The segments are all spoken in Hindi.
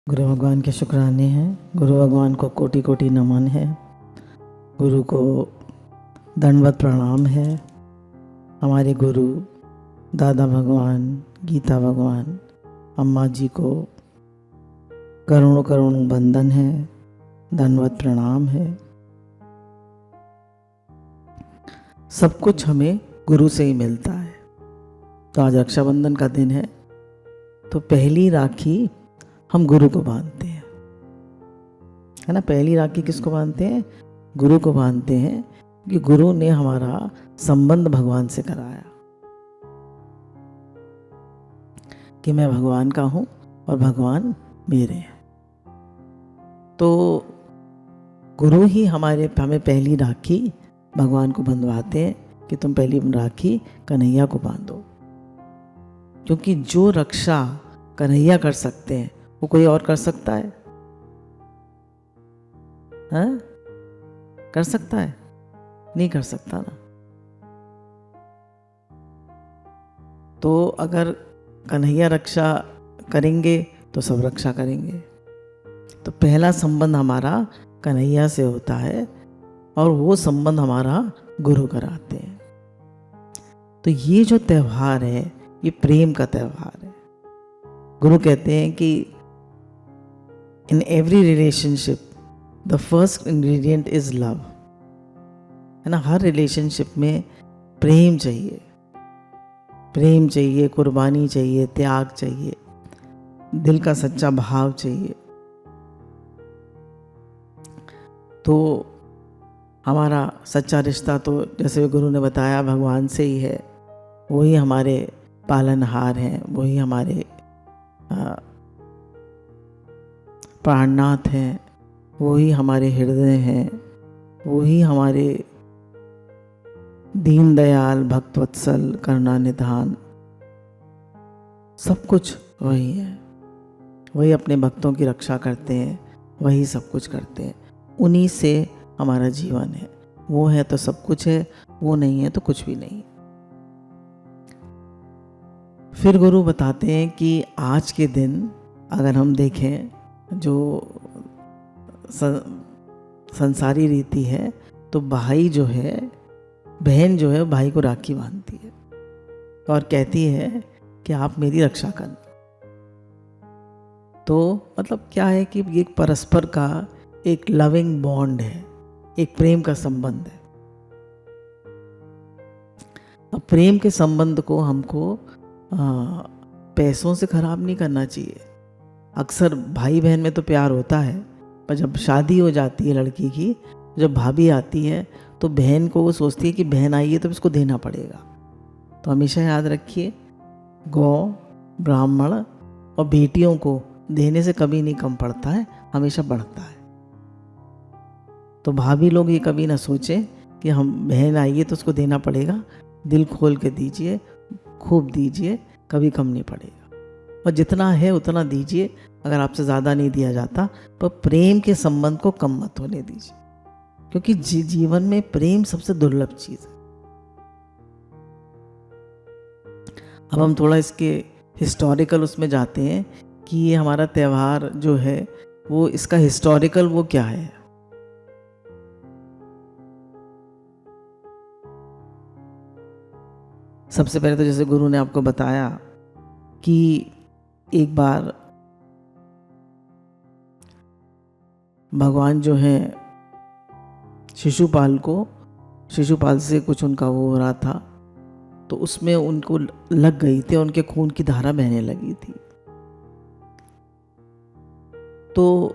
गुरु भगवान के शुक्राने हैं। गुरु भगवान को कोटि कोटि नमन है। गुरु को दंडवत प्रणाम है। हमारे गुरु दादा भगवान, गीता भगवान, अम्मा जी को करोड़ों करोड़ों वंदन है, दंडवत प्रणाम है। सब कुछ हमें गुरु से ही मिलता है। तो आज रक्षाबंधन का दिन है, तो पहली राखी हम गुरु को बांधते हैं, है ना। पहली राखी किसको बांधते हैं? गुरु को बांधते हैं, कि गुरु ने हमारा संबंध भगवान से कराया कि मैं भगवान का हूं और भगवान मेरे हैं। तो गुरु ही हमें पहली राखी भगवान को बंधवाते हैं कि तुम पहली राखी कन्हैया को बांधो, क्योंकि जो रक्षा कन्हैया कर सकते हैं वो कोई और कर सकता है? हाँ? कर सकता है? नहीं कर सकता ना। तो अगर कन्हैया रक्षा करेंगे तो सब रक्षा करेंगे। तो पहला संबंध हमारा कन्हैया से होता है और वो संबंध हमारा गुरु कराते हैं। तो ये जो त्यौहार है ये प्रेम का त्यौहार है। गुरु कहते हैं कि in every relationship the first ingredient is love, है ना। हर रिलेशनशिप में प्रेम चाहिए, प्रेम चाहिए, कुर्बानी चाहिए, त्याग चाहिए, दिल का सच्चा भाव चाहिए। तो हमारा सच्चा रिश्ता तो जैसे गुरु ने बताया भगवान से ही है। वही हमारे पालनहार हैं, वही हमारे प्राणनाथ हैं, वही हमारे हृदय हैं, वही हमारे दीन दयाल, भक्तवत्सल, करुणानिधान, सब कुछ वही है। वही अपने भक्तों की रक्षा करते हैं, वही सब कुछ करते हैं। उन्हीं से हमारा जीवन है। वो है तो सब कुछ है, वो नहीं है तो कुछ भी नहीं। फिर गुरु बताते हैं कि आज के दिन अगर हम देखें, जो संसारी रीति है, तो भाई जो है, बहन जो है, भाई को राखी बांधती है और कहती है कि आप मेरी रक्षा करना। तो मतलब क्या है कि एक परस्पर का एक लविंग बॉन्ड है, एक प्रेम का संबंध है। अब प्रेम के संबंध को हमको पैसों से खराब नहीं करना चाहिए। अक्सर भाई बहन में तो प्यार होता है, पर जब शादी हो जाती है लड़की की, जब भाभी आती है तो बहन को वो सोचती है कि बहन आई है तो इसको देना पड़ेगा। तो हमेशा याद रखिए, गौ, ब्राह्मण और बेटियों को देने से कभी नहीं कम पड़ता है, हमेशा बढ़ता है। तो भाभी लोग ये कभी ना सोचें कि हम बहन आई है तो उसको देना पड़ेगा। दिल खोल के दीजिए, खूब दीजिए, कभी कम नहीं पड़ेगा। और जितना है उतना दीजिए, अगर आपसे ज़्यादा नहीं दिया जाता, पर प्रेम के संबंध को कम मत होने दीजिए, क्योंकि जीवन में प्रेम सबसे दुर्लभ चीज़ है। अब हम थोड़ा इसके हिस्टोरिकल उसमें जाते हैं कि ये हमारा त्यौहार जो है वो इसका हिस्टोरिकल वो क्या है। सबसे पहले तो जैसे गुरु ने आपको बताया कि एक बार भगवान जो है शिशुपाल से कुछ उनका वो हो रहा था, तो उसमें उनको लग गई थी, उनके खून की धारा बहने लगी थी। तो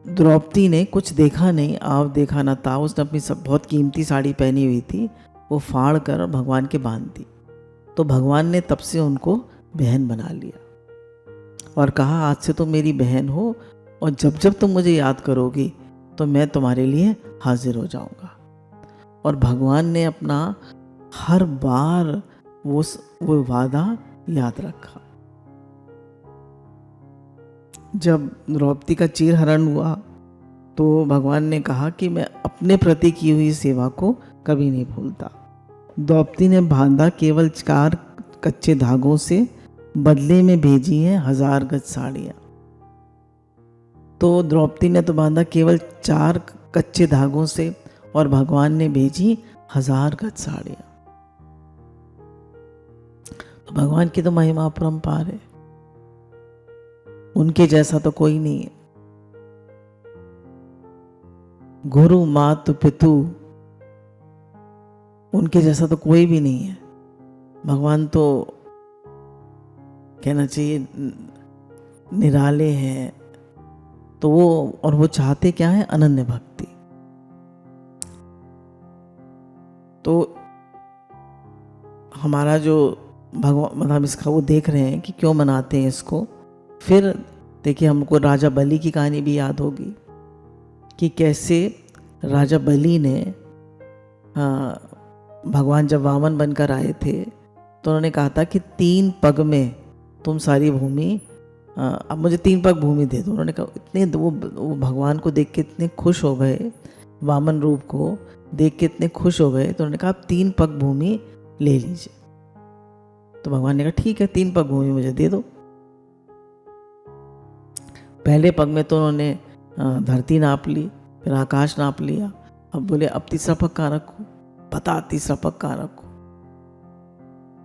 द्रौपदी ने कुछ देखा नहीं, आव देखा ना था। उसने अपनी सब बहुत कीमती साड़ी पहनी हुई थी, वो फाड़ कर भगवान के बांध दी। तो भगवान ने तब से उनको बहन बना लिया और कहा, आज से तुम मेरी बहन हो, और जब जब तुम मुझे याद करोगी तो मैं तुम्हारे लिए हाजिर हो जाऊंगा। और भगवान ने अपना हर बार वो वादा याद रखा। जब द्रौपदी का चीरहरण हुआ तो भगवान ने कहा कि मैं अपने प्रति की हुई सेवा को कभी नहीं भूलता। द्रौपदी ने बांधा केवल 4 कच्चे धागों से, बदले में भेजी हैं 1000 गज साड़ियाँ। तो द्रौपदी ने तो बांधा केवल 4 कच्चे धागों से, और भगवान ने भेजी 1000 गज साड़ियाँ। तो भगवान की तो महिमा अपरंपार है, उनके जैसा तो कोई नहीं है। गुरु मातु पितु, उनके जैसा तो कोई भी नहीं है। भगवान तो कहना चाहिए निराले हैं। तो वो चाहते क्या है? अनन्य भक्ति। तो हमारा जो भगवान मतलब इसका वो देख रहे हैं कि क्यों मनाते हैं इसको। फिर देखिए, हमको राजा बलि की कहानी भी याद होगी कि कैसे राजा बलि ने भगवान जब वामन बनकर आए थे तो उन्होंने कहा था कि 3 पग में तुम सारी भूमि, अब मुझे 3 पग भूमि दे दो। उन्होंने कहा, इतने वो भगवान को देख के इतने खुश हो गए, वामन रूप को देख के इतने खुश हो गए, तो उन्होंने कहा आप 3 पग भूमि ले लीजिए। तो भगवान ने कहा ठीक है, 3 पग भूमि मुझे दे दो। पहले पग में तो उन्होंने धरती नाप ली, फिर आकाश नाप लिया। अब बोले अब तीसरा पग कहाँ रखूं, बता तीसरा पग कहाँ रखूं।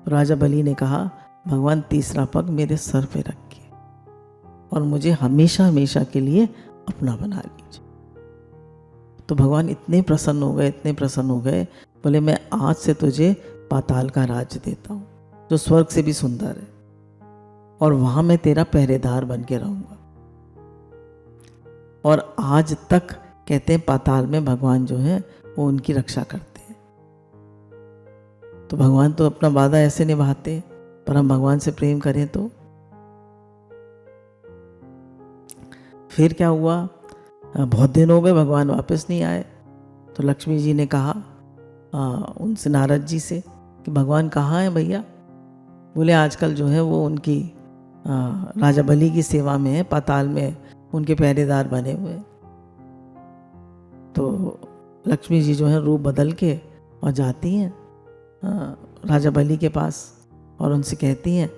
राजा बलि ने कहा भगवान तीसरा पग मेरे सर पे रखिए और मुझे हमेशा हमेशा के लिए अपना बना लीजिए। तो भगवान इतने प्रसन्न हो गए, इतने प्रसन्न हो गए, बोले मैं आज से तुझे पाताल का राज्य देता हूँ जो स्वर्ग से भी सुंदर है, और वहां मैं तेरा पहरेदार बन के रहूंगा। और आज तक कहते हैं पाताल में भगवान जो है वो उनकी रक्षा करते हैं। तो भगवान तो अपना वादा ऐसे निभाते हैं, पर हम भगवान से प्रेम करें तो। फिर क्या हुआ, बहुत दिन हो गए भगवान वापस नहीं आए। तो लक्ष्मी जी ने कहा उनसे, नारद जी से, कि भगवान कहाँ हैं भैया। बोले आजकल जो है वो उनकी राजा बलि की सेवा में है, पाताल में उनके पहरेदार बने हुए। तो लक्ष्मी जी जो है रूप बदल के और जाती हैं राजा बलि के पास और उनसे कहती हैं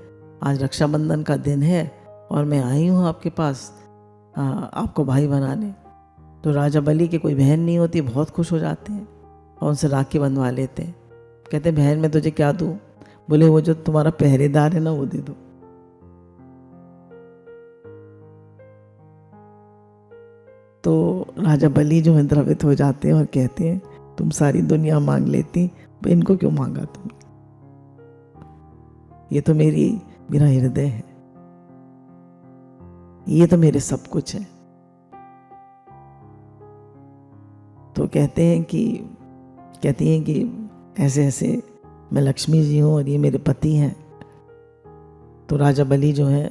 आज रक्षाबंधन का दिन है और मैं आई हूँ आपके पास आपको भाई बनाने। तो राजा बलि की कोई बहन नहीं होती, बहुत खुश हो जाते हैं और उनसे राखी बंधवा लेते हैं। कहते हैं बहन मैं तुझे क्या दूँ। बोले वो जो तुम्हारा पहरेदार है ना वो दे दो। तो राजा बलि जो है द्रवित हो जाते हैं और कहते हैं तुम सारी दुनिया मांग लेती, इनको क्यों मांगा तुमने, ये तो मेरा हृदय है, ये तो मेरे सब कुछ है। तो कहती हैं कि ऐसे ऐसे मैं लक्ष्मी जी हूँ और ये मेरे पति हैं। तो राजा बलि जो है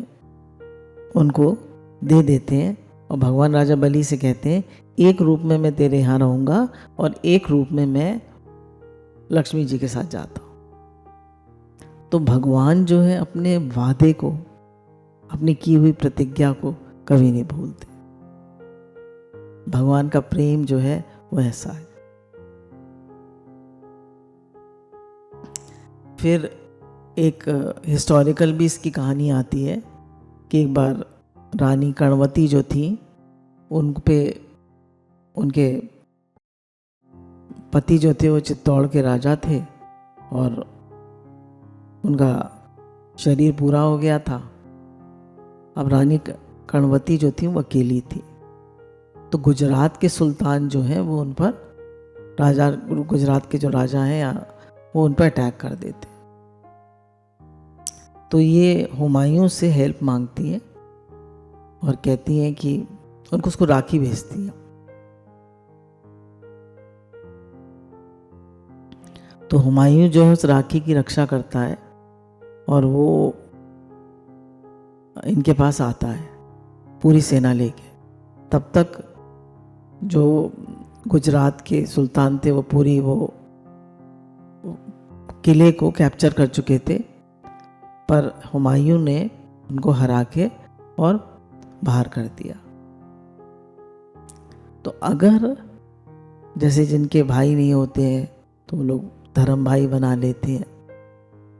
उनको दे देते हैं और भगवान राजा बलि से कहते हैं एक रूप में मैं तेरे यहाँ रहूँगा और एक रूप में मैं लक्ष्मी जी के साथ जाता हूँ। तो भगवान जो है अपने वादे को, अपनी की हुई प्रतिज्ञा को कभी नहीं भूलते। भगवान का प्रेम जो है वो ऐसा है। फिर एक हिस्टोरिकल भी इसकी कहानी आती है कि एक बार रानी कर्णवती जो थी उन पे उनके पति जो थे वो चित्तौड़ के राजा थे और उनका शरीर पूरा हो गया था। अब रानी कर्णवती जो थी वो अकेली थी। तो गुजरात के सुल्तान जो है वो उन पर गुजरात के जो राजा हैं वो उन पर अटैक कर देते। तो ये हुमायूं से हेल्प मांगती है और कहती हैं कि उसको राखी भेजती है। तो हुमायूं जो है उस राखी की रक्षा करता है और वो इनके पास आता है पूरी सेना लेके। तब तक जो गुजरात के सुल्तान थे वो पूरी वो किले को कैप्चर कर चुके थे, पर हुमायूं ने उनको हरा के और बाहर कर दिया। तो अगर जैसे जिनके भाई नहीं होते हैं तो वो लोग धर्म भाई बना लेते हैं,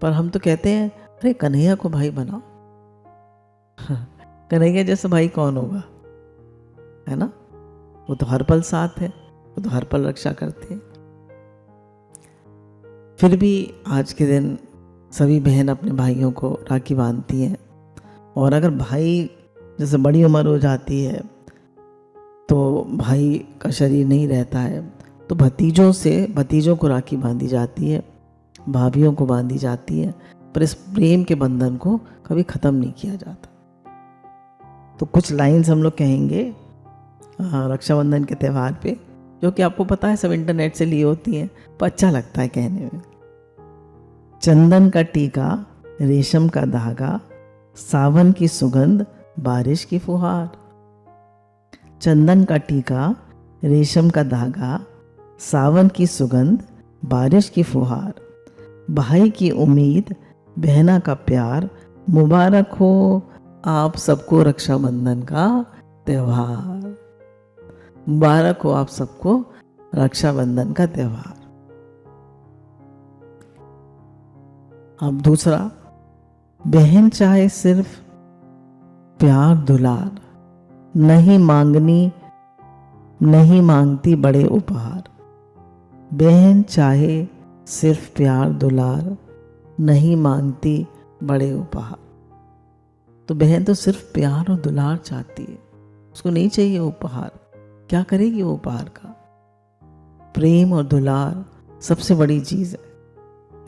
पर हम तो कहते हैं अरे कन्हैया को भाई बनाओ। कन्हैया जैसा भाई कौन होगा। है ना। वो तो हर पल साथ है, वो तो हर पल रक्षा करते हैं। फिर भी आज के दिन सभी बहन अपने भाइयों को राखी बांधती हैं। और अगर भाई जैसे बड़ी उम्र हो जाती है तो भाई का शरीर नहीं रहता है, तो भतीजों को राखी बांधी जाती है, भाभियों को बांधी जाती है। पर इस प्रेम के बंधन को कभी ख़त्म नहीं किया जाता। तो कुछ लाइन्स हम लोग कहेंगे रक्षाबंधन के त्यौहार पे, जो कि आपको पता है सब इंटरनेट से ली होती हैं, पर अच्छा लगता है कहने में। चंदन का टीका, रेशम का धागा, सावन की सुगंध, बारिश की फुहार। चंदन का टीका, रेशम का धागा, सावन की सुगंध, बारिश की फुहार। भाई की उम्मीद, बहना का प्यार, मुबारक हो आप सबको रक्षाबंधन का त्यौहार। मुबारक हो आप सबको रक्षाबंधन का त्यौहार। अब दूसरा, बहन चाहे सिर्फ प्यार दुलार, नहीं मांगती बड़े उपहार। बहन चाहे सिर्फ प्यार दुलार, नहीं मांगती बड़े उपहार। तो बहन तो सिर्फ प्यार और दुलार चाहती है, उसको नहीं चाहिए उपहार। क्या करेगी वो उपहार का? प्रेम और दुलार सबसे बड़ी चीज़ है।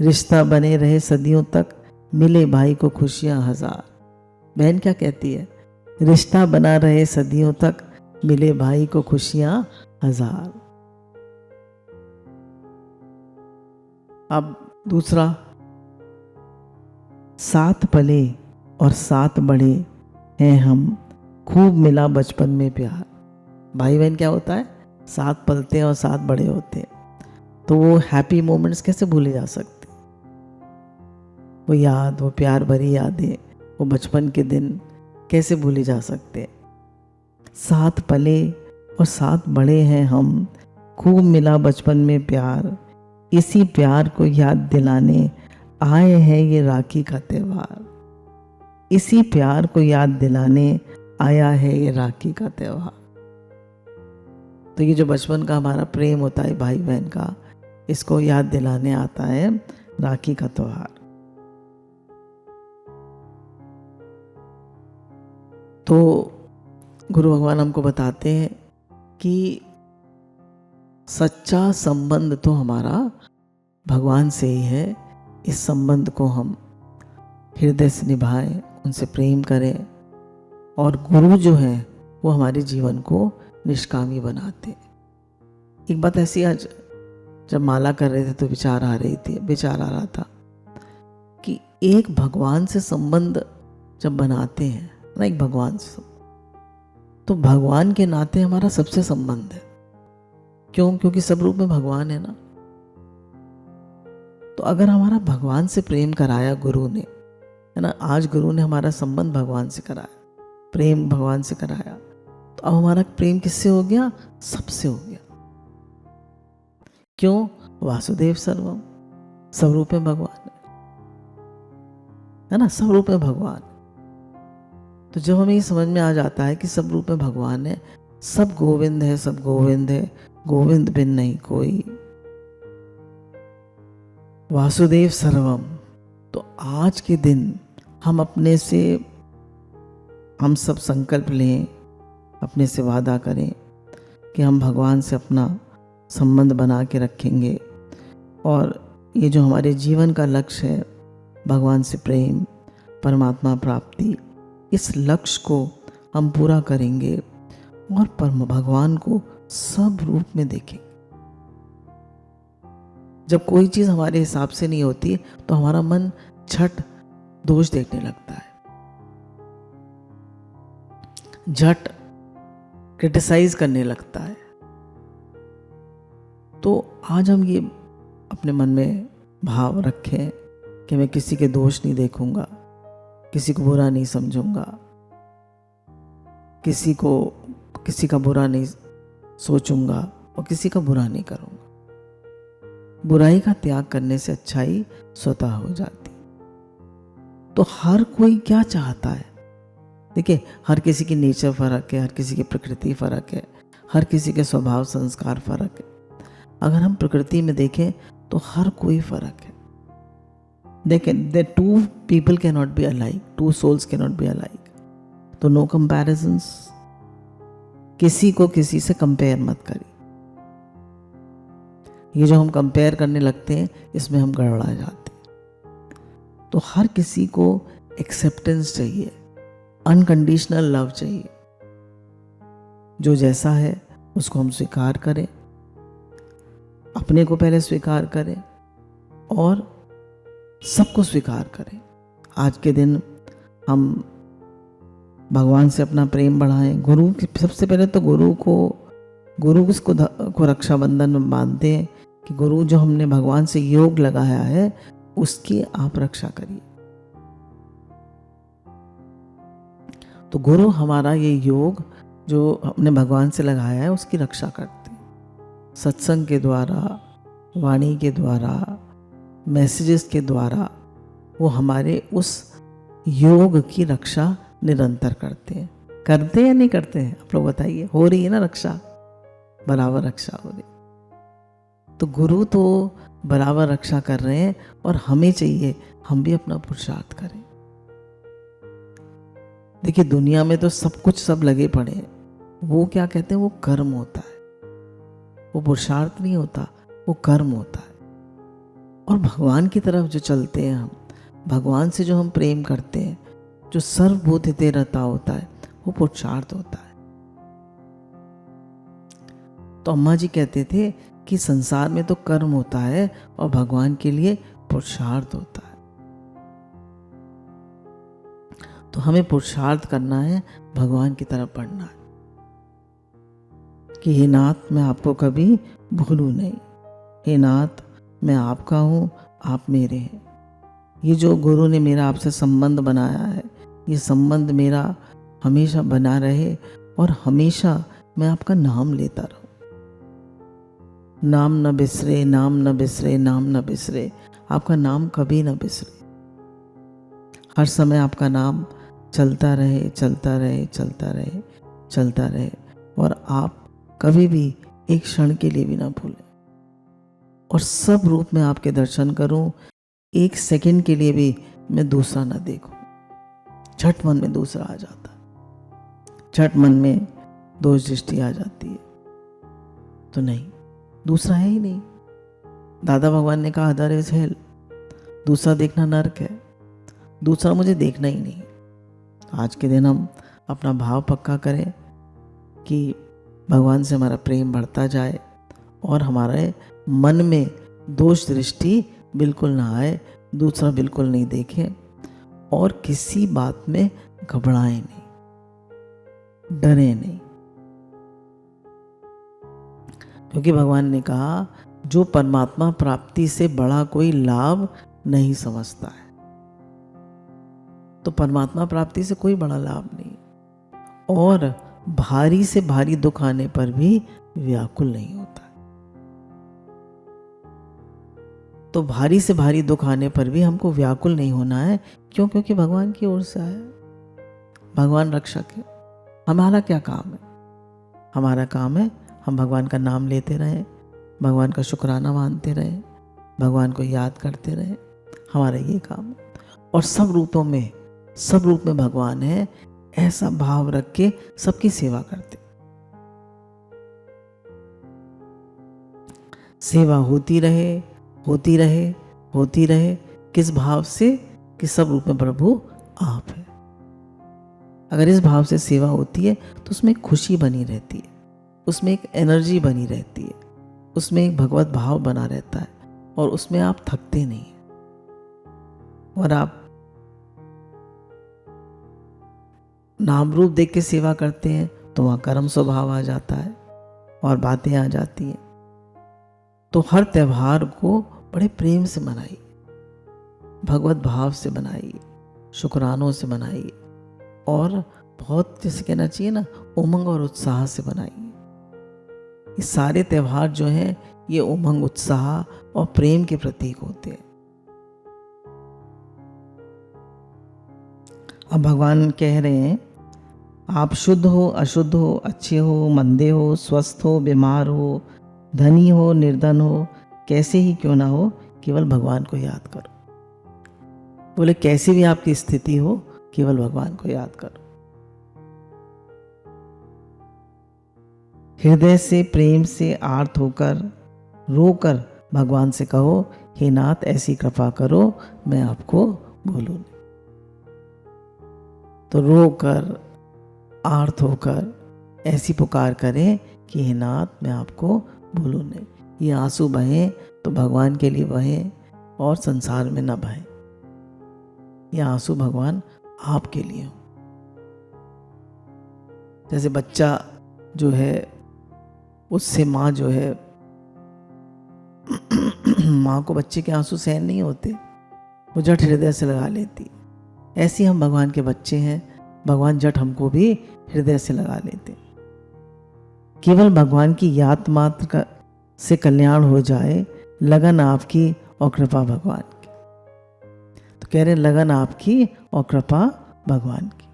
रिश्ता बने रहे सदियों तक, मिले भाई को खुशियां हजार। बहन क्या कहती है? रिश्ता बना रहे सदियों तक, मिले भाई को खुशियां हजार। अब दूसरा, साथ पले और साथ बड़े हैं हम, खूब मिला बचपन में प्यार। भाई बहन क्या होता है? साथ पलते हैं और साथ बड़े होते हैं। तो वो हैप्पी मोमेंट्स कैसे भूले जा सकते? वो याद, वो प्यार भरी यादें, वो बचपन के दिन कैसे भूले जा सकते? साथ पले और साथ बड़े हैं हम, खूब मिला बचपन में प्यार। इसी प्यार को याद दिलाने आए हैं ये राखी का त्यौहार। इसी प्यार को याद दिलाने आया है ये राखी का त्यौहार। तो ये जो बचपन का हमारा प्रेम होता है भाई बहन का, इसको याद दिलाने आता है राखी का त्यौहार। तो गुरु भगवान हमको बताते हैं कि सच्चा संबंध तो हमारा भगवान से ही है। इस संबंध को हम हृदय से निभाएं, उनसे प्रेम करें। और गुरु जो है वो हमारे जीवन को निष्कामी बनाते। एक बात ऐसी, आज जब माला कर रहे थे तो विचार आ रहा था कि एक भगवान से संबंध जब बनाते हैं ना, एक भगवान से, तो भगवान के नाते हमारा सबसे संबंध है। क्यों? क्योंकि सब रूप में भगवान है ना। तो अगर हमारा भगवान से प्रेम कराया गुरु ने, है ना, आज गुरु ने हमारा संबंध भगवान से कराया, प्रेम भगवान से कराया, तो अब हमारा प्रेम किससे हो गया? सबसे हो गया। क्यों? वासुदेव सर्वम, सब रूप में भगवान है ना, सब रूप में भगवान। तो जब हमें ये समझ में आ जाता है कि सब रूप में भगवान है, सब गोविंद है, सब गोविंद है, गोविंद बिन नहीं कोई, वासुदेव सर्वम। तो आज के दिन हम अपने से, हम सब संकल्प लें, अपने से वादा करें कि हम भगवान से अपना संबंध बना के रखेंगे। और ये जो हमारे जीवन का लक्ष्य है, भगवान से प्रेम, परमात्मा प्राप्ति, इस लक्ष्य को हम पूरा करेंगे और परम भगवान को सब रूप में देखेंगे। जब कोई चीज़ हमारे हिसाब से नहीं होती तो हमारा मन झट दोष देखने लगता है, झट क्रिटिसाइज करने लगता है। तो आज हम ये अपने मन में भाव रखें कि मैं किसी के दोष नहीं देखूंगा, किसी को बुरा नहीं समझूंगा, किसी का बुरा नहीं सोचूंगा और किसी का बुरा नहीं करूंगा। बुराई का त्याग करने से अच्छाई स्वतः हो जाती। तो हर कोई क्या चाहता है? देखिए, हर किसी की नेचर फ़र्क है, हर किसी की प्रकृति फ़र्क है, हर किसी के स्वभाव संस्कार फ़र्क है। अगर हम प्रकृति में देखें तो हर कोई फ़र्क है। देखें, the two people can not be alike, two souls can not be alike. तो नो कंपैरिजंस, किसी को किसी से कंपेयर मत करिए। ये जो हम कंपेयर करने लगते हैं, इसमें हम गड़बड़ा जाते हैं। तो हर किसी को एक्सेप्टेंस चाहिए, अनकंडीशनल लव चाहिए। जो जैसा है उसको हम स्वीकार करें, अपने को पहले स्वीकार करें और सबको स्वीकार करें। आज के दिन हम भगवान से अपना प्रेम बढ़ाएं। गुरु की सबसे पहले तो गुरु को रक्षाबंधन में बांधते हैं कि गुरु जो हमने भगवान से योग लगाया है उसकी आप रक्षा करिए। तो गुरु हमारा ये योग जो हमने भगवान से लगाया है उसकी रक्षा करते हैं। सत्संग के द्वारा, वाणी के द्वारा, मैसेजेस के द्वारा वो हमारे उस योग की रक्षा निरंतर करते हैं। करते हैं या नहीं करते हैं? आप लोग बताइए। हो रही है ना रक्षा? बराबर रक्षा हो रही। तो गुरु तो बराबर रक्षा कर रहे हैं और हमें चाहिए हम भी अपना पुरुषार्थ करें। देखिए, दुनिया में तो सब लगे पड़े हैं। वो क्या कहते हैं? वो कर्म होता है, वो पुरुषार्थ नहीं होता, वो कर्म होता है। और भगवान की तरफ जो चलते हैं हम, भगवान से जो हम प्रेम करते हैं, जो सर्वभूत हिते रहता होता है, वो पुरुषार्थ होता है। तो अम्मा जी कहते थे कि संसार में तो कर्म होता है और भगवान के लिए पुरुषार्थ होता है। तो हमें पुरुषार्थ करना है, भगवान की तरफ बढ़ना है कि हे नाथ, मैं आपको कभी भूलूं नहीं। हे नाथ, मैं आपका हूँ, आप मेरे हैं। ये जो गुरु ने मेरा आपसे संबंध बनाया है, ये संबंध मेरा हमेशा बना रहे और हमेशा मैं आपका नाम लेता रहूं। नाम न बिसरे, नाम न बिसरे, नाम न बिसरे। आपका नाम कभी न बिसरे। हर समय आपका नाम चलता रहे, चलता रहे, चलता रहे, चलता रहे और आप कभी भी एक क्षण के लिए भी ना भूलें। और सब रूप में आपके दर्शन करूं, एक सेकंड के लिए भी मैं दूसरा ना देखूं। झट मन में दूसरा आ जाता है, झट मन में दोष दृष्टि आ जाती है। तो नहीं, दूसरा है ही नहीं। दादा भगवान ने कहा अदर इज हेल, दूसरा देखना नरक है, दूसरा मुझे देखना ही नहीं। आज के दिन हम अपना भाव पक्का करें कि भगवान से हमारा प्रेम बढ़ता जाए और हमारे मन में दोष दृष्टि बिल्कुल ना आए, दूसरा बिल्कुल नहीं देखें और किसी बात में घबराएं नहीं, डरे नहीं। क्योंकि भगवान ने कहा जो परमात्मा प्राप्ति से बड़ा कोई लाभ नहीं समझता है, तो परमात्मा प्राप्ति से कोई बड़ा लाभ नहीं और भारी से भारी दुख आने पर भी व्याकुल नहीं होता। तो भारी से भारी दुख आने पर भी हमको व्याकुल नहीं होना है। क्यों? क्योंकि भगवान की ओर से आया, भगवान रक्षक है। हमारा क्या काम है? हमारा काम है हम भगवान का नाम लेते रहें, भगवान का शुक्राना मानते रहें, भगवान को याद करते रहें। हमारा ये काम है। और सब रूप में भगवान है, ऐसा भाव रख के सबकी सेवा करते। सेवा होती रहे, होती रहे, होती रहे। किस भाव से? कि सब रूप में प्रभु आप है। अगर इस भाव से सेवा होती है तो उसमें एक खुशी बनी रहती है, उसमें एक एनर्जी बनी रहती है, उसमें एक भगवत भाव बना रहता है और उसमें आप थकते नहीं। और आप नाम रूप देख के सेवा करते हैं तो वहाँ कर्म स्वभाव आ जाता है और बातें आ जाती हैं। तो हर त्यौहार को बड़े प्रेम से मनाइए, भगवत भाव से मनाइए, शुक्रानों से मनाइए और बहुत, जैसे कहना चाहिए ना, उमंग और उत्साह से मनाइए। ये सारे त्यौहार जो हैं ये उमंग, उत्साह और प्रेम के प्रतीक होते हैं। अब भगवान कह रहे हैं आप शुद्ध हो, अशुद्ध हो, अच्छे हो, मंदे हो, स्वस्थ हो, बीमार हो, धनी हो, निर्धन हो, कैसे ही क्यों ना हो, केवल भगवान को याद करो। बोले कैसी भी आपकी स्थिति हो, केवल भगवान को याद करो। हृदय से प्रेम से आर्त होकर रोकर भगवान से कहो, हे नाथ ऐसी कृपा करो मैं आपको भूलूं नहीं। तो रोकर आर्त होकर ऐसी पुकार करें कि हे नाथ मैं आपको भूलूं नहीं। ये आंसू बहें तो भगवान के लिए बहें और संसार में न बहें। ये आंसू भगवान आपके लिए हो। जैसे बच्चा जो है उससे माँ जो है माँ को बच्चे के आंसू सहन नहीं होते, वो जट हृदय से लगा लेती। ऐसे हम भगवान के बच्चे हैं, भगवान जट हमको भी हृदय से लगा लेते। केवल भगवान की याद मात्र से कल्याण हो जाए, लगन आपकी और कृपा भगवान की। तो कह रहे लगन आपकी और कृपा भगवान की।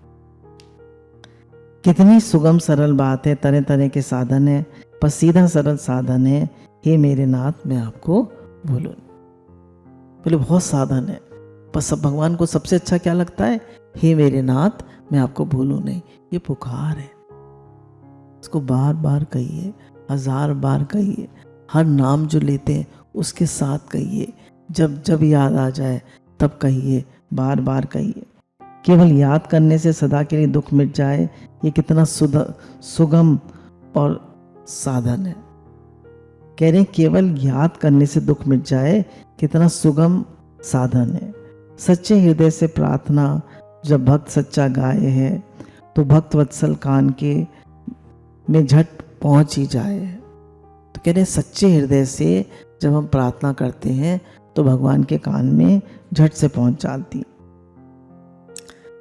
कितनी सुगम सरल बात है, तरह तरह के साधन है, पर सीधा सरल साधन है, हे मेरे नाथ मैं आपको भूलूं। बोले बहुत साधन है, पर सब भगवान को सबसे अच्छा क्या लगता है? हे मेरे नाथ मैं आपको भूलूं नहीं। ये पुकार है, इसको बार बार कहिए, 1000 बार कहिए। हर नाम जो लेते हैं उसके साथ कहिए, जब जब याद आ जाए तब कहिए, बार बार कहिए। केवल याद करने से सदा के लिए दुख मिट जाए, ये कितना सुगम और साधन है। कह रहे केवल याद करने से दुख मिट जाए, कितना सुगम साधन है। सच्चे हृदय से प्रार्थना जब भक्त सच्चा गाए है, तो भक्त वत्सल कान के में झट पहुंच ही जाए। तो कह रहे सच्चे हृदय से जब हम प्रार्थना करते हैं तो भगवान के कान में झट से पहुंच जाती।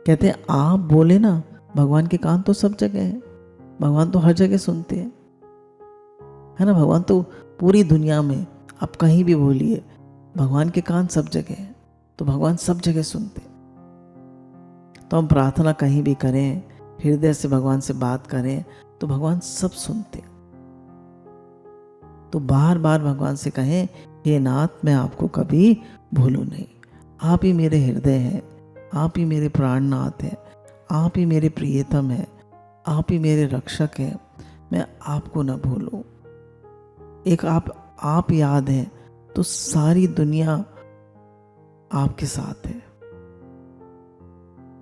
कहते हैं आप बोले ना, भगवान के कान तो सब जगह है, भगवान तो हर जगह सुनते हैं, है ना। भगवान तो पूरी दुनिया में, आप कहीं भी बोलिए, भगवान के कान सब जगह हैं, तो भगवान सब जगह सुनते। तो हम प्रार्थना कहीं भी करें, हृदय से भगवान से बात करें, तो भगवान सब सुनते। तो बार बार भगवान से कहें, हे नाथ मैं आपको कभी भूलूं नहीं। आप ही मेरे हृदय हैं, आप ही मेरे प्राणनाथ हैं, आप ही मेरे प्रियतम हैं, आप ही मेरे रक्षक हैं, मैं आपको न भूलूं। एक आप याद हैं तो सारी दुनिया आपके साथ है।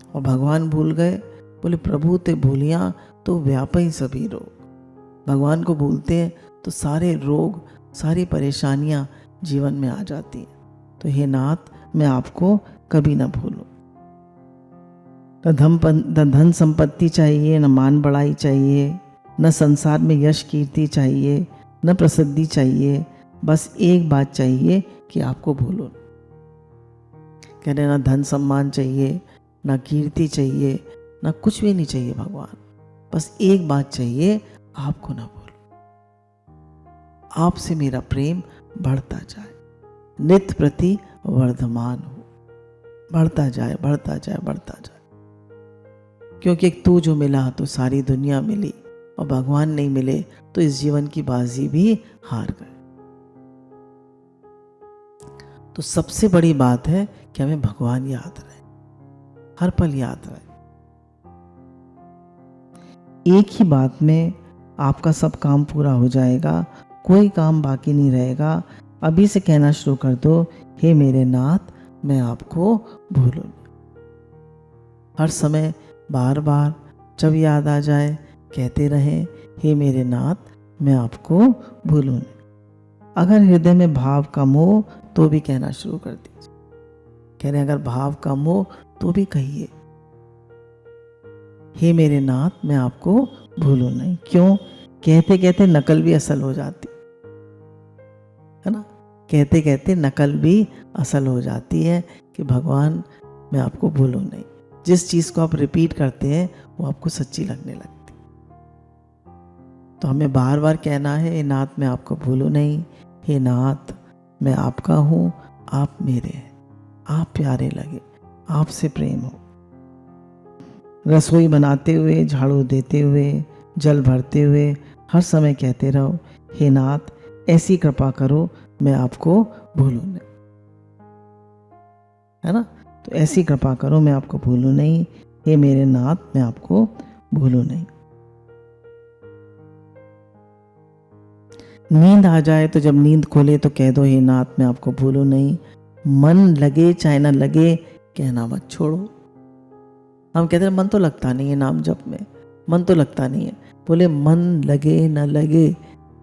और भगवान भूल गए, बोले प्रभु ते भूलिया तो व्यापी सभी रोग। भगवान को भूलते हैं तो सारे रोग, सारी परेशानियां जीवन में आ जाती हैं। तो हे नाथ मैं आपको कभी ना भूलूं। न धन संपत्ति चाहिए, न मान बढ़ाई चाहिए, न संसार में यश कीर्ति चाहिए, न प्रसिद्धि चाहिए, बस एक बात चाहिए कि आपको भूलो। कह रहे ना धन सम्मान चाहिए, ना कीर्ति चाहिए, ना कुछ भी नहीं चाहिए भगवान, बस एक बात चाहिए, आपको ना भूलो। आपसे मेरा प्रेम बढ़ता जाए, नित्य प्रति वर्धमान हो, बढ़ता जाए बढ़ता जाए बढ़ता जाए। क्योंकि एक तू जो मिला तो सारी दुनिया मिली, और भगवान नहीं मिले तो इस जीवन की बाजी भी हार गए। तो सबसे बड़ी बात है कि हमें भगवान याद रहे, हर पल याद रहे। एक ही बात में आपका सब काम पूरा हो जाएगा, कोई काम बाकी नहीं रहेगा। अभी से कहना शुरू कर दो, हे मेरे नाथ मैं आपको भूलूं नहीं। हर समय बार बार जब याद आ जाए कहते रहें, हे मेरे नाथ मैं आपको भूलूं नहीं। अगर हृदय में भाव कम हो तो भी कहना शुरू कर दीजिए। कह रहे अगर भाव कम हो तो भी कहिए, हे मेरे नाथ मैं आपको भूलूं नहीं। क्यों? कहते कहते नकल भी असल हो जाती है ना। कहते कहते नकल भी असल हो जाती है कि भगवान मैं आपको भूलूं नहीं। जिस चीज़ को आप रिपीट करते हैं वो आपको सच्ची लगने लगती। तो हमें बार बार कहना है, हे नाथ मैं आपको भूलूं नहीं, हे नाथ मैं आपका हूँ, आप मेरे हैं, आप प्यारे लगे, आपसे प्रेम हो। रसोई बनाते हुए, झाड़ू देते हुए, जल भरते हुए हर समय कहते रहो, हे नाथ ऐसी कृपा करो मैं आपको भूलूं नहीं, है ना। तो ऐसी कृपा करो मैं आपको भूलूं नहीं, हे मेरे नाथ मैं आपको भूलूं नहीं। नींद आ जाए तो जब नींद खोले तो कह दो, हे नाथ मैं आपको भूलूं नहीं। मन लगे चाहे ना लगे कहना मत छोड़ो। हम कहते हैं मन तो लगता नहीं है नाम जप में, मन तो लगता नहीं है। बोले मन लगे न लगे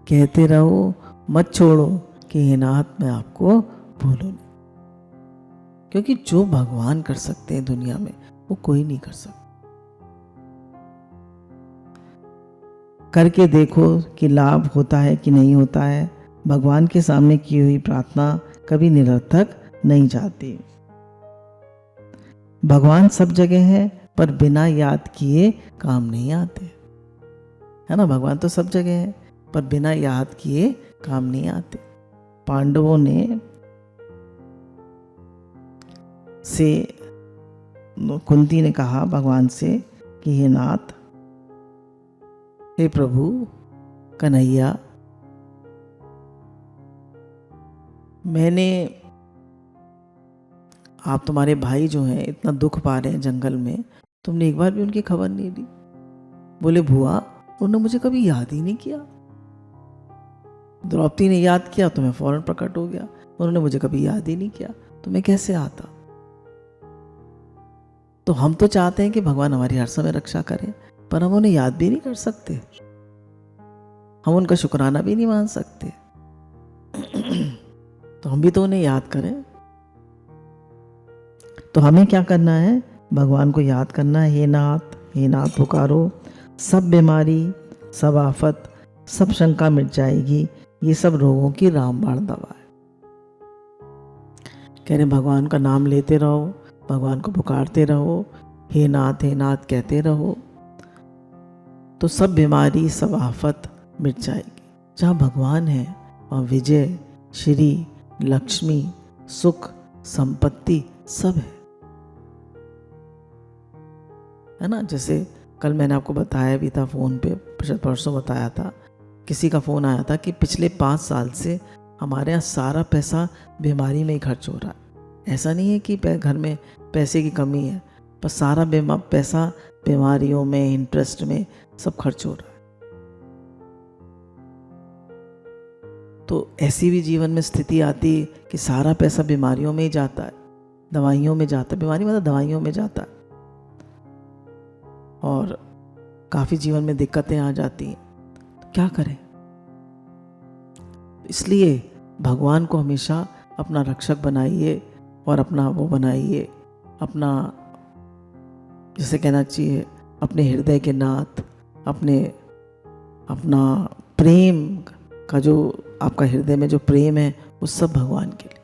कहते रहो, मत छोड़ो कि हे नाथ मैं आपको भूलूं नहीं। क्योंकि जो भगवान कर सकते हैं दुनिया में वो कोई नहीं कर सकता। करके देखो कि लाभ होता है कि नहीं होता है। भगवान के सामने की हुई प्रार्थना कभी निरर्थक नहीं जाती। भगवान सब जगह है पर बिना याद किए काम नहीं आते, है ना। भगवान तो सब जगह है पर बिना याद किए काम नहीं आते। पांडवों ने से कुंती ने कहा भगवान से कि हे नाथ, हे प्रभु कन्हैया, मैंने आप तुम्हारे भाई जो हैं इतना दुख पा रहे हैं जंगल में, तुमने एक बार भी उनकी खबर नहीं ली। बोले बुआ उन्होंने मुझे कभी याद ही नहीं किया। द्रौपदी ने याद किया तो मैं फौरन प्रकट हो गया, उन्होंने मुझे कभी याद ही नहीं किया तो मैं कैसे आता। तो हम तो चाहते हैं कि भगवान हमारी हर समय रक्षा करें, पर हम उन्हें याद भी नहीं कर सकते, हम उनका शुक्राना भी नहीं मान सकते। तो हम भी तो उन्हें याद करें। तो हमें क्या करना है, भगवान को याद करना है। हे नाथ पुकारो, सब बीमारी, सब आफत, सब शंका मिट जाएगी। ये सब रोगों की रामबाण दवा है। कह रहे भगवान का नाम लेते रहो, भगवान को पुकारते रहो, हे नाथ कहते रहो, तो सब बीमारी सब आफत मिट जाएगी। जहाँ भगवान है वहाँ विजय, श्री, लक्ष्मी, सुख, संपत्ति सब है ना। जैसे कल मैंने आपको बताया भी था फ़ोन पे, परसों बताया था, किसी का फ़ोन आया था कि पिछले 5 साल से हमारे यहाँ सारा पैसा बीमारी में ही खर्च हो रहा है। ऐसा नहीं है कि घर में पैसे की कमी है, पर सारा पैसा बीमारियों में, इंटरेस्ट में सब खर्च हो रहा है। तो ऐसी भी जीवन में स्थिति आती है कि सारा पैसा बीमारियों में ही जाता है, दवाइयों में जाता है। बीमारी मतलब दवाइयों में जाता है और काफ़ी जीवन में दिक्कतें आ जाती हैं। तो क्या करें। इसलिए भगवान को हमेशा अपना रक्षक बनाइए और अपना वो बनाइए, अपना जैसे कहना चाहिए अपने हृदय के नाथ, अपना प्रेम का जो आपका हृदय में जो प्रेम है वो सब भगवान के लिए।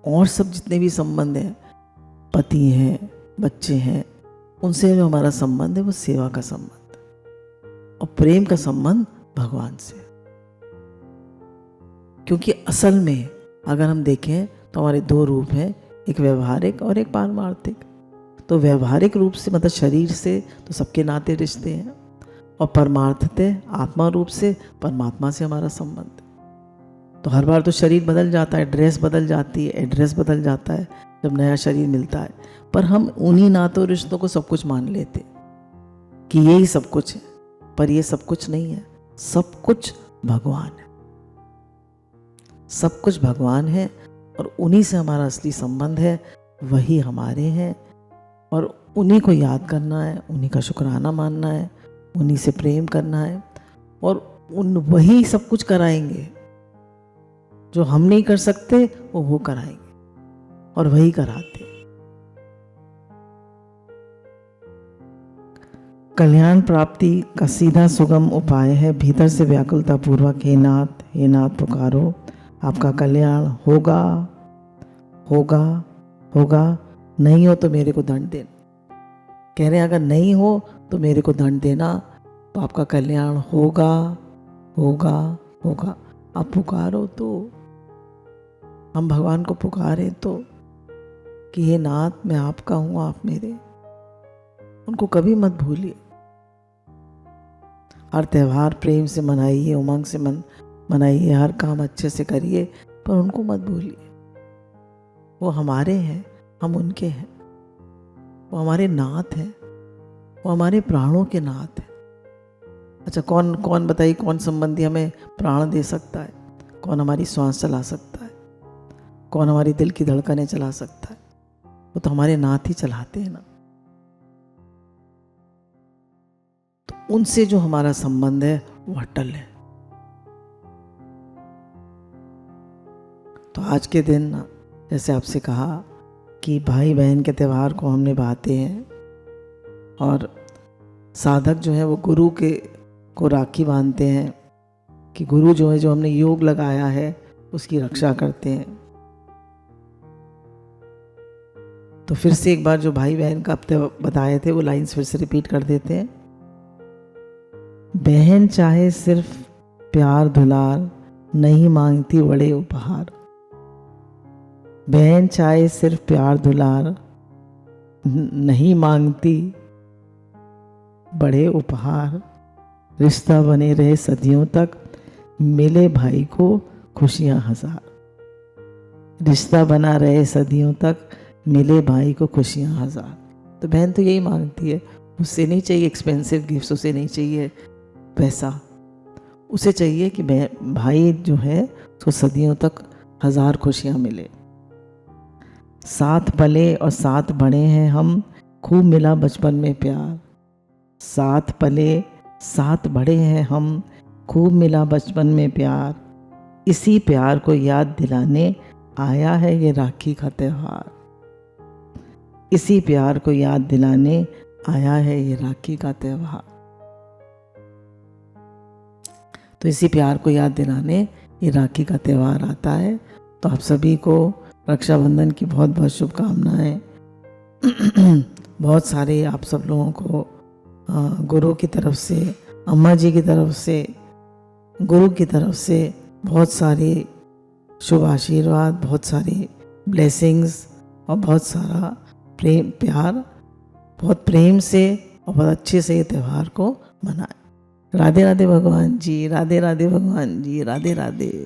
और सब जितने भी संबंध हैं, पति हैं, बच्चे हैं, उनसे जो हमारा संबंध है वो सेवा का संबंध है और प्रेम का संबंध भगवान से। क्योंकि असल में अगर हम देखें तो हमारे 2 रूप हैं, एक व्यवहारिक और एक पारमार्थिक। तो व्यवहारिक रूप से मतलब शरीर से तो सबके नाते रिश्ते हैं, और परमार्थते आत्मा रूप से परमात्मा से हमारा संबंध है। तो हर बार तो शरीर बदल जाता है, ड्रेस बदल जाती है, एड्रेस बदल जाता है जब नया शरीर मिलता है, पर हम उन्हीं नातों रिश्तों को सब कुछ मान लेते कि यही सब कुछ है। पर ये सब कुछ नहीं है, सब कुछ भगवान है, सब कुछ भगवान है और उन्हीं से हमारा असली संबंध है, वही हमारे हैं और उन्हीं को याद करना है, उन्हीं का शुक्राना मानना है, उन्हीं से प्रेम करना है और वही सब कुछ कराएंगे। जो हम नहीं कर सकते वो कराएंगे और वही कराते। कल्याण प्राप्ति का सीधा सुगम उपाय है भीतर से व्याकुलता पूर्वक हे नाथ पुकारो, आपका कल्याण होगा होगा होगा, नहीं हो तो मेरे को दंड देना। कह रहे हैं अगर नहीं हो तो मेरे को दंड देना, तो आपका कल्याण होगा होगा होगा। आप पुकारो तो, हम भगवान को पुकारें तो कि हे नाथ मैं आपका हूँ, आप मेरे। उनको कभी मत भूलिए। हर त्यौहार प्रेम से मनाइए, उमंग से मनाइए, हर काम अच्छे से करिए, पर उनको मत भूलिए। वो हमारे हैं, हम उनके हैं। वो हमारे नाथ हैं, वो हमारे प्राणों के नाथ हैं। अच्छा, कौन कौन बताइए, कौन संबंधी हमें प्राण दे सकता है? कौन हमारी श्वास चला सकता है? कौन हमारी दिल की धड़कनें चला सकता है? वो तो हमारे नाथ ही चलाते हैं ना। तो उनसे जो हमारा संबंध है वो अटल है। तो आज के दिन जैसे आपसे कहा कि भाई बहन के त्यौहार को हम निभाते हैं, और साधक जो है वो गुरु को राखी बांधते हैं कि गुरु जो है, जो हमने योग लगाया है, उसकी रक्षा करते हैं। तो फिर से एक बार जो भाई बहन का बताए थे वो लाइंस फिर से रिपीट कर देते हैं। बहन चाहे सिर्फ प्यार दुलार, नहीं मांगती बड़े उपहार। बहन चाहे सिर्फ प्यार दुलार, नहीं मांगती बड़े उपहार। रिश्ता बने रहे सदियों तक, मिले भाई को खुशियां हजार। रिश्ता बना रहे सदियों तक, मिले भाई को खुशियां हजार। तो बहन तो यही मांगती है, उससे नहीं चाहिए एक्सपेंसिव गिफ्ट्स, उसे नहीं चाहिए पैसा, उसे चाहिए कि भाई जो है उसको सदियों तक 1000 खुशियां मिले। साथ पले और साथ बढ़े हैं हम, खूब मिला बचपन में प्यार। साथ पले साथ बढ़े हैं हम, खूब मिला बचपन में प्यार। इसी प्यार को याद दिलाने आया है ये राखी का त्यौहार। इसी प्यार को याद दिलाने आया है ये राखी का त्यौहार। तो इसी प्यार को याद दिलाने ये राखी का त्यौहार आता है। तो आप सभी को रक्षाबंधन की बहुत बहुत शुभकामनाएं। बहुत सारे आप सब लोगों को गुरु की तरफ से, अम्मा जी की तरफ से, गुरु की तरफ से बहुत सारे शुभ आशीर्वाद, बहुत सारी ब्लेसिंग्स और बहुत सारा प्रेम प्यार। बहुत प्रेम से और बहुत अच्छे से ये त्यौहार को मनाएं। राधे राधे भगवान जी, राधे राधे भगवान जी, राधे राधे।